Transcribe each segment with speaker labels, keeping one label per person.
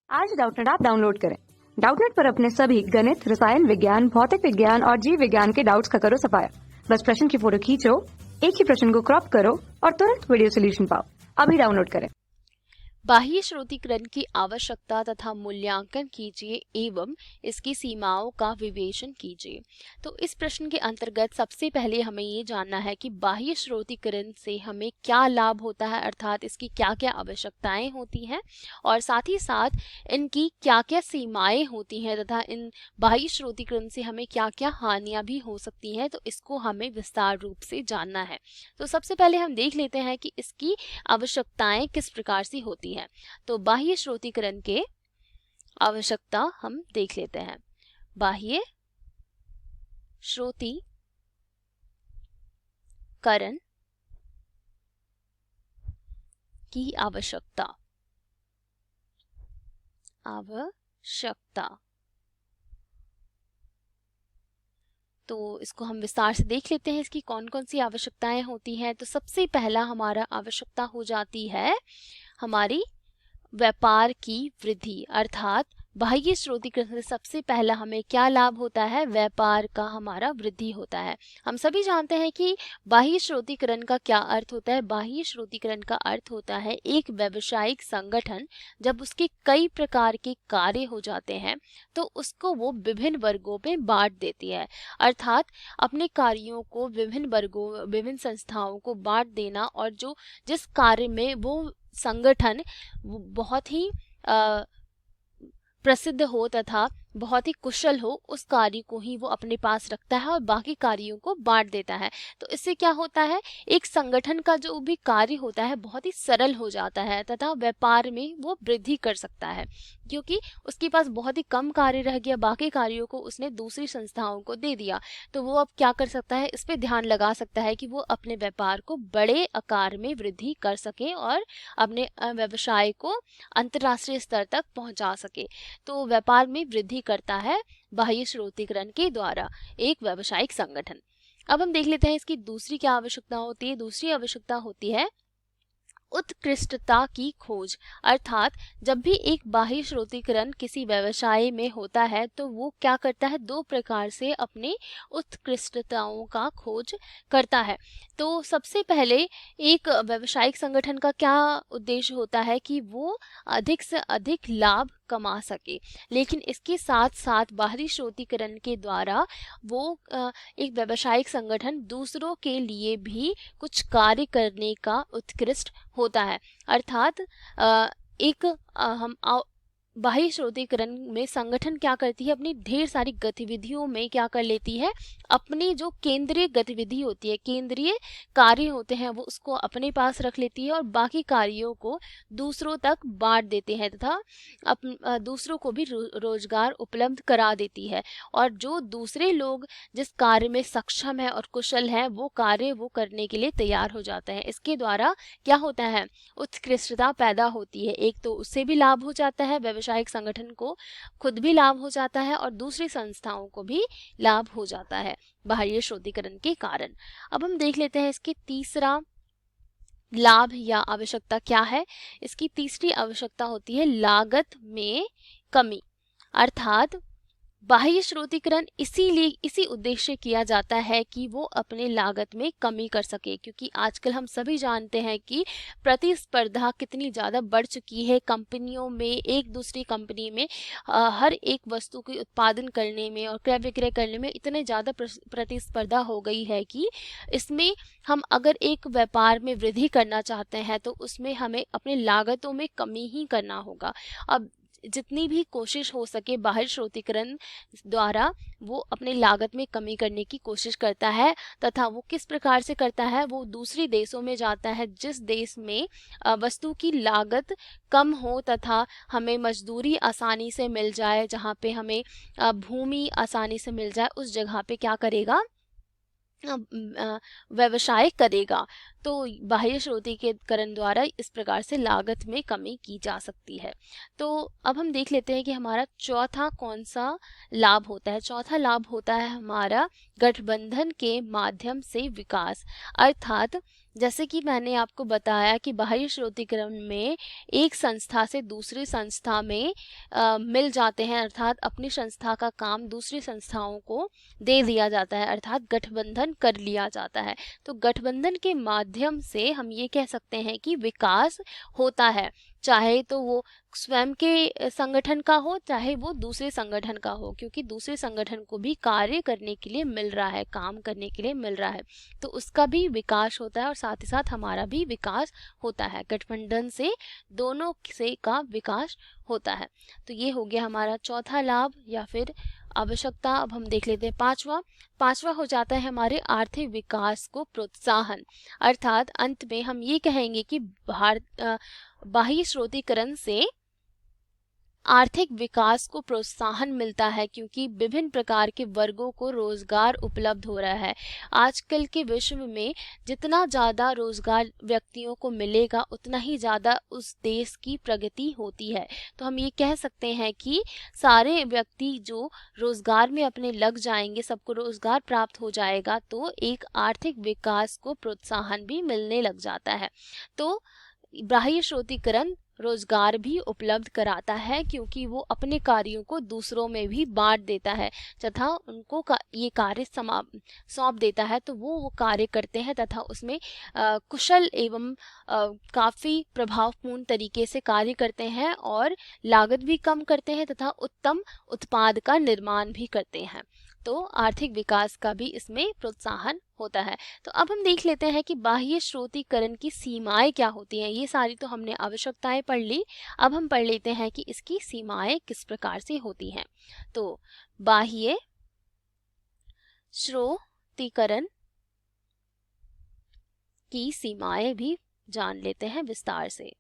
Speaker 1: आज Doubtnut app download करें। Doubtnut पर अपने सभी गणित, रसायन विज्ञान, भौतिक विज्ञान और जीव विज्ञान के डाउट्स का करो सफाया। बस प्रश्न की फोटो खींचो, एक ही प्रश्न को क्रॉप करो और तुरंत वीडियो सोल्यूशन पाओ। अभी डाउनलोड करें।
Speaker 2: बाह्य श्रोतीकरण की आवश्यकता तथा मूल्यांकन कीजिए एवं इसकी सीमाओं का विवेचन कीजिए। तो इस प्रश्न के अंतर्गत सबसे पहले हमें ये जानना है कि बाह्य श्रोतीकरण से हमें क्या लाभ होता है, अर्थात इसकी क्या क्या आवश्यकताएं होती हैं और साथ ही साथ इनकी क्या क्या सीमाएं होती हैं तथा इन बाह्य श्रोतीकरण से हमें क्या क्या हानियां भी हो सकती हैं। तो इसको हमें विस्तार रूप से जानना है। तो सबसे पहले हम देख लेते हैं कि इसकी आवश्यकताएं किस प्रकार से होती हैं। तो बाह्य श्रोतीकरण के आवश्यकता हम देख लेते हैं। बाह्य श्रोतीकरण की आवश्यकता तो इसको हम विस्तार से देख लेते हैं, इसकी कौन कौन सी आवश्यकताएं होती हैं। तो सबसे पहला हमारा आवश्यकता हो जाती है हमारी व्यापार की वृद्धि, अर्थात बाह्य श्रोतीकरण से सबसे पहला हमें क्या लाभ होता है, व्यापार का हमारा वृद्धि होता है। हम सभी जानते हैं कि बाह्य श्रोतीकरण का क्या अर्थ होता है। बाह्य श्रोतीकरण का अर्थ होता है एक व्यावसायिक संगठन जब उसके कई प्रकार के कार्य हो जाते हैं तो उसको वो विभिन्न वर्गों में बांट देती है, अर्थात अपने कार्यों को विभिन्न वर्गों, विभिन्न संस्थाओं को बांट देना, और जो जिस कार्य में वो संगठन बहुत ही प्रसिद्ध हो तथा बहुत ही कुशल हो, उस कार्य को ही वो अपने पास रखता है और बाकी कार्यों को बांट देता है। तो इससे क्या होता है, एक संगठन का जो भी कार्य होता है बहुत ही सरल हो जाता है तथा व्यापार में वो वृद्धि कर सकता है, क्योंकि उसके पास बहुत ही कम कार्य रह गया, बाकी कार्यों को उसने दूसरी संस्थाओं को दे दिया। तो वो अब क्या कर सकता है, इस पे ध्यान लगा सकता है कि वो अपने व्यापार को बड़े आकार में वृद्धि कर सके और अपने व्यवसाय को अंतर्राष्ट्रीय स्तर तक पहुंचा सके। तो व्यापार में वृद्धि करता है बाह्य श्रोतीकरण के द्वारा एक व्यावसायिक संगठन। अब हम देख लेते हैं इसकी दूसरी क्या आवश्यकता होती है। दूसरी आवश्यकता होती है उत्कृष्टता की खोज, अर्थात जब भी एक बाह्य श्रोतीकरण किसी व्यवसाय में होता है तो वो क्या करता है, दो प्रकार से अपने उत्कृष्टताओं का खोज करता है। तो सबसे पहले एक व्यावसायिक संगठन का क्या उद्देश्य होता है कि वो अधिक से अधिक लाभ कमा सके, लेकिन इसके साथ साथ बाहरी श्रोतीकरण के द्वारा वो एक व्यावसायिक संगठन दूसरों के लिए भी कुछ कार्य करने का उत्कृष्ट होता है, अर्थात हम बाह्य श्रोतीकरण में संगठन क्या करती है, अपनी ढेर सारी गतिविधियों में क्या कर लेती है, अपनी जो केंद्रीय गतिविधि होती है, केंद्रीय कार्य होते हैं वो उसको अपने पास रख लेती है और बाकी कार्यों को दूसरों तक बांट देते हैं तथा दूसरों को भी रोजगार उपलब्ध करा देती है। और जो दूसरे लोग जिस कार्य में सक्षम है और कुशल है वो कार्य वो करने के लिए तैयार हो जाते हैं। इसके द्वारा क्या होता है, उत्कृष्टता पैदा होती है। एक तो उससे भी लाभ हो जाता है, व्यावसायिक संगठन को खुद भी लाभ हो जाता है और दूसरी संस्थाओं को भी लाभ हो जाता है बाह्य श्रोतीकरण के कारण। अब हम देख लेते हैं इसके तीसरा लाभ या आवश्यकता क्या है। इसकी तीसरी आवश्यकता होती है लागत में कमी, अर्थात बाह्य श्रोतीकरण इसीलिए इसी उद्देश्य किया जाता है कि वो अपने लागत में कमी कर सके, क्योंकि आजकल हम सभी जानते हैं कि प्रतिस्पर्धा कितनी ज़्यादा बढ़ चुकी है कंपनियों में, एक दूसरी कंपनी में हर एक वस्तु के उत्पादन करने में और क्रय विक्रय करने में इतने ज़्यादा प्रतिस्पर्धा हो गई है कि इसमें हम अगर एक व्यापार में वृद्धि करना चाहते हैं तो उसमें हमें अपनी लागतों में कमी ही करना होगा। अब जितनी भी कोशिश हो सके बाह्य श्रोतीकरण द्वारा वो अपनी लागत में कमी करने की कोशिश करता है, तथा वो किस प्रकार से करता है, वो दूसरे देशों में जाता है जिस देश में वस्तु की लागत कम हो तथा हमें मजदूरी आसानी से मिल जाए, जहाँ पे हमें भूमि आसानी से मिल जाए, उस जगह पे क्या करेगा, व्यवसाय करेगा। तो बाह्य श्रोतीकरण द्वारा इस प्रकार से लागत में कमी की जा सकती है। तो अब हम देख लेते हैं कि हमारा चौथा कौन सा लाभ होता है। चौथा लाभ होता है हमारा गठबंधन के माध्यम से विकास, अर्थात जैसे कि मैंने आपको बताया कि बाह्य श्रोतीकरण में एक संस्था से दूसरी संस्था में मिल जाते हैं, अर्थात अपनी संस्था का काम दूसरी संस्थाओं को दे दिया जाता है, अर्थात गठबंधन कर लिया जाता है। तो गठबंधन के माध्यम से हम ये कह सकते हैं कि विकास होता है, चाहे तो वो स्वयं के संगठन का हो, चाहे वो दूसरे संगठन का हो, क्योंकि दूसरे संगठन को भी कार्य करने के लिए मिल रहा है, काम करने के लिए मिल रहा है, तो उसका भी विकास होता है और साथ ही साथ हमारा भी विकास होता है। गठबंधन से दोनों से का विकास होता है। तो ये हो गया हमारा चौथा लाभ या फिर आवश्यकता। अब हम देख लेते हैं पांचवा हो जाता है हमारे आर्थिक विकास को प्रोत्साहन, अर्थात अंत में हम ये कहेंगे कि बाह्य स्रोतीकरण से आर्थिक विकास को प्रोत्साहन मिलता है, क्योंकि विभिन्न प्रकार के वर्गों को रोजगार उपलब्ध हो रहा है। आजकल के विश्व में जितना ज़्यादा रोजगार व्यक्तियों को मिलेगा उतना ही ज़्यादा उस देश की प्रगति होती है। तो हम ये कह सकते हैं कि सारे व्यक्ति जो रोजगार में अपने लग जाएंगे, सबको रोजगार प्राप्त हो जाएगा, तो एक आर्थिक विकास को प्रोत्साहन भी मिलने लग जाता है। तो बाह्य स्रोतीकरण रोजगार भी उपलब्ध कराता है, क्योंकि वो अपने कार्यों को दूसरों में भी बांट देता है तथा उनको ये कार्य सौंप देता है, तो वो कार्य करते हैं तथा उसमें कुशल एवं काफ़ी प्रभावपूर्ण तरीके से कार्य करते हैं और लागत भी कम करते हैं तथा उत्तम उत्पाद का निर्माण भी करते हैं। तो आर्थिक विकास का भी इसमें प्रोत्साहन होता है। तो अब हम देख लेते हैं कि बाह्य स्रोतीकरण की सीमाएं क्या होती हैं। ये सारी तो हमने आवश्यकताएं पढ़ ली, अब हम पढ़ लेते हैं कि इसकी सीमाएं किस प्रकार से होती हैं। तो बाह्य स्रोतीकरण की सीमाएं भी जान लेते हैं विस्तार से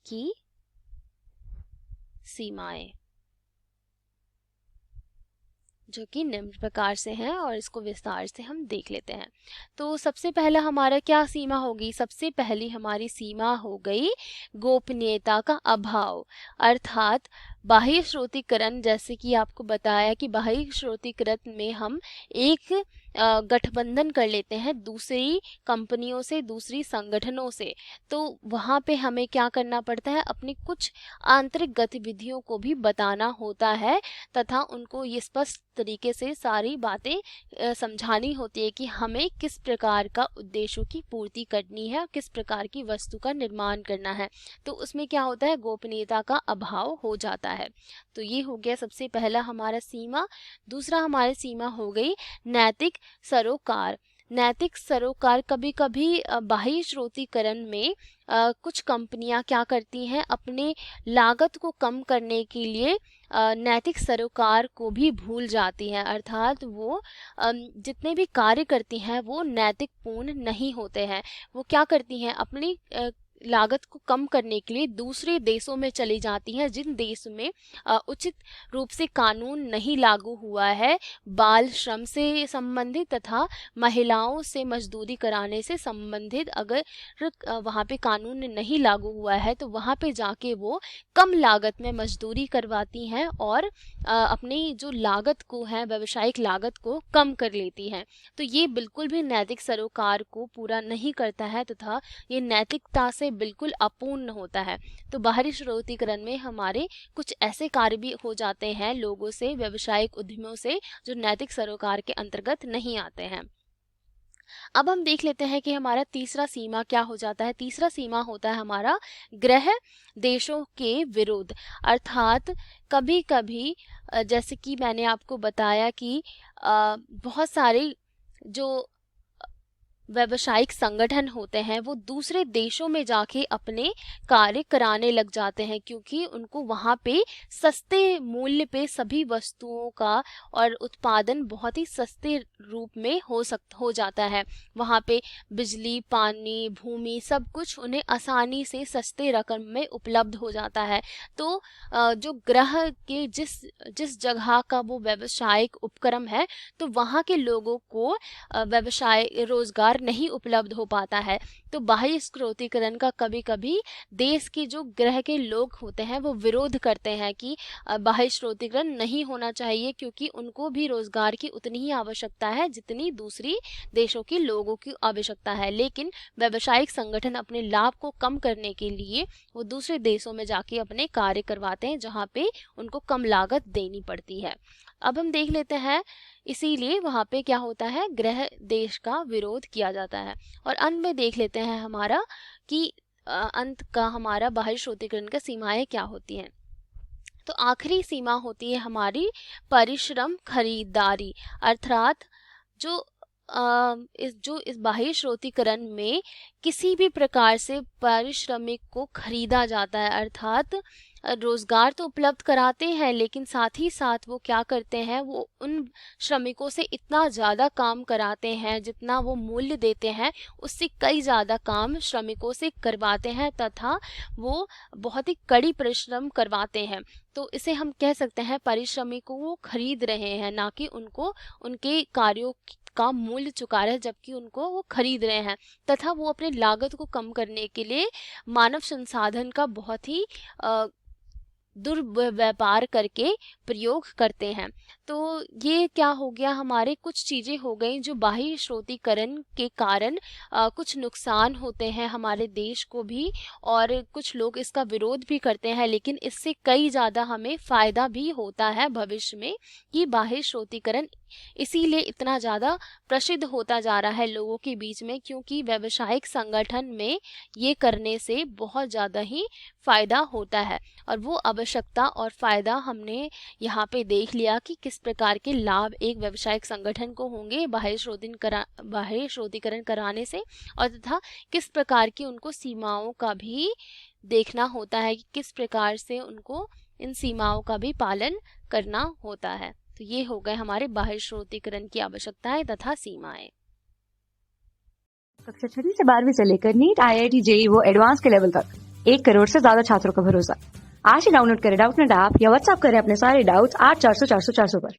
Speaker 2: कि सीमाएं जो कि निम्न प्रकार से हैं और इसको विस्तार से हम देख लेते हैं। तो सबसे पहला हमारा क्या सीमा होगी? सबसे पहली हमारी सीमा हो गई गोपनीयता का अभाव, अर्थात बाह्य स्रोतीकरण, जैसे कि आपको बताया कि बाह्य स्रोतीकरण में हम एक गठबंधन कर लेते हैं दूसरी कंपनियों से, दूसरी संगठनों से, तो वहाँ पे हमें क्या करना पड़ता है, अपनी कुछ आंतरिक गतिविधियों को भी बताना होता है तथा उनको ये स्पष्ट तरीके से सारी बातें समझानी होती है कि हमें किस प्रकार का उद्देश्यों की पूर्ति करनी है और किस प्रकार की वस्तु का निर्माण करना है। तो उसमें क्या होता है, गोपनीयता का अभाव हो जाता है। तो ये हो गया सबसे पहला हमारा सीमा। दूसरा हमारी सीमा हो गई नैतिक सरोकार। नैतिक सरोकार, कभी कभी बाह्य स्रोतीकरण में कुछ कंपनियां क्या करती हैं, अपने लागत को कम करने के लिए नैतिक सरोकार को भी भूल जाती हैं, अर्थात वो जितने भी कार्य करती हैं वो नैतिक पूर्ण नहीं होते हैं। वो क्या करती हैं, अपनी लागत को कम करने के लिए दूसरे देशों में चली जाती हैं, जिन देश में उचित रूप से कानून नहीं लागू हुआ है, बाल श्रम से संबंधित तथा महिलाओं से मजदूरी कराने से संबंधित अगर वहाँ पे कानून नहीं लागू हुआ है, तो वहाँ पे जाके वो कम लागत में मजदूरी करवाती हैं और अपनी जो लागत को है, व्यावसायिक लागत को कम कर लेती हैं। तो ये बिल्कुल भी नैतिक सरोकार को पूरा नहीं करता है तथा ये नैतिकता से बिल्कुल अपूर्ण होता है। तो बाहरी स्रोतीकरण में हमारे कुछ ऐसे कार्य भी हो जाते हैं लोगों से, व्यावसायिक उद्यमों से, जो नैतिक सरोकार के अंतर्गत नहीं आते हैं। अब हम देख लेते हैं कि हमारा तीसरा सीमा क्या हो जाता है। तीसरा सीमा होता है हमारा गृह देशों के विरुद्ध, अर्थात कभी कभी जैसे कि मैंने आपको बताया कि बहुत सारे जो व्यावसायिक संगठन होते हैं वो दूसरे देशों में जाके अपने कार्य कराने लग जाते हैं, क्योंकि उनको वहाँ पे सस्ते मूल्य पे सभी वस्तुओं का और उत्पादन बहुत ही सस्ते रूप में हो जाता है। वहाँ पे बिजली, पानी, भूमि सब कुछ उन्हें आसानी से सस्ते रकम में उपलब्ध हो जाता है। तो जो ग्रह के जिस जगह का वो व्यावसायिक उपक्रम है, तो वहाँ के लोगों को व्यवसाय रोजगार रोजगार नहीं उपलब्ध हो पाता है। तो बाह्य स्रोतीकरण का कभी कभी देश के जो ग्रह के लोग होते हैं वो विरोध करते हैं कि बाह्य स्रोतीकरण नहीं होना चाहिए, क्योंकि उनको भी रोजगार की उतनी ही आवश्यकता है जितनी दूसरी देशों के लोगों की आवश्यकता है। लेकिन व्यावसायिक संगठन अपने लाभ को कम करने के लिए वो दूसरे देशों में जाके अपने कार्य करवाते हैं, जहाँ पे उनको कम लागत देनी पड़ती है। अब हम देख लेते हैं, इसीलिए वहाँ पे क्या होता है, ग्रह देश का विरोध किया जाता है। और अंत में देख लेते हैं हमारा कि अंत का हमारा बाह्य स्रोतीकरण का सीमाएं क्या होती हैं। तो आखिरी सीमा होती है हमारी परिश्रम खरीदारी, अर्थात जो इस बाह्य स्रोतीकरण में किसी भी प्रकार से पारिश्रमिक को खरीदा जाता है, अर्थात रोजगार तो उपलब्ध कराते हैं लेकिन साथ ही साथ वो क्या करते हैं, वो उन श्रमिकों से इतना ज़्यादा काम कराते हैं जितना वो मूल्य देते हैं उससे कई ज़्यादा काम श्रमिकों से करवाते हैं, तथा वो बहुत ही कड़ी परिश्रम करवाते हैं। तो इसे हम कह सकते हैं पारिश्रमिकों को खरीद रहे हैं, ना कि उनको उनके कार्यों का मूल्य चुका रहे हैं, जबकि उनको वो खरीद रहे हैं। तथा वो अपने लागत को कम करने के लिए मानव संसाधन का बहुत ही दुर्व्यापार करके प्रयोग करते हैं। तो ये क्या हो गया, हमारे कुछ चीज़ें हो गई जो बाह्य स्रोतीकरण के कारण कुछ नुकसान होते हैं हमारे देश को भी, और कुछ लोग इसका विरोध भी करते हैं, लेकिन इससे कई ज़्यादा हमें फ़ायदा भी होता है भविष्य में। कि बाह्य स्रोतीकरण इसीलिए इतना ज़्यादा प्रसिद्ध होता जा रहा है लोगों के बीच में, क्योंकि व्यावसायिक संगठन में ये करने से बहुत ज़्यादा ही फ़ायदा होता है। और वो आवश्यकता और फ़ायदा हमने यहाँ पे देख लिया कि किस प्रकार के लाभ एक व्यावसायिक संगठन को होंगे बाह्य स्रोतीकरण कराने से, और तथा किस प्रकार की उनको सीमाओं का भी देखना होता है कि किस प्रकार से उनको इन सीमाओं का भी पालन करना होता है। तो ये हो गए हमारे बाह्य स्रोतीकरण की आवश्यकताएं तथा सीमाएं।
Speaker 1: कक्षा 6 से 12वीं से लेकर नीट, IIT, JEE वो एडवांस के लेवल तक 1 करोड़ से ज्यादा छात्रों का भरोसा। आज ही डाउनलोड करें डाउटनेट ऐप या व्हाट्सएप करें अपने सारे डाउट्स 8400 400 400 पर।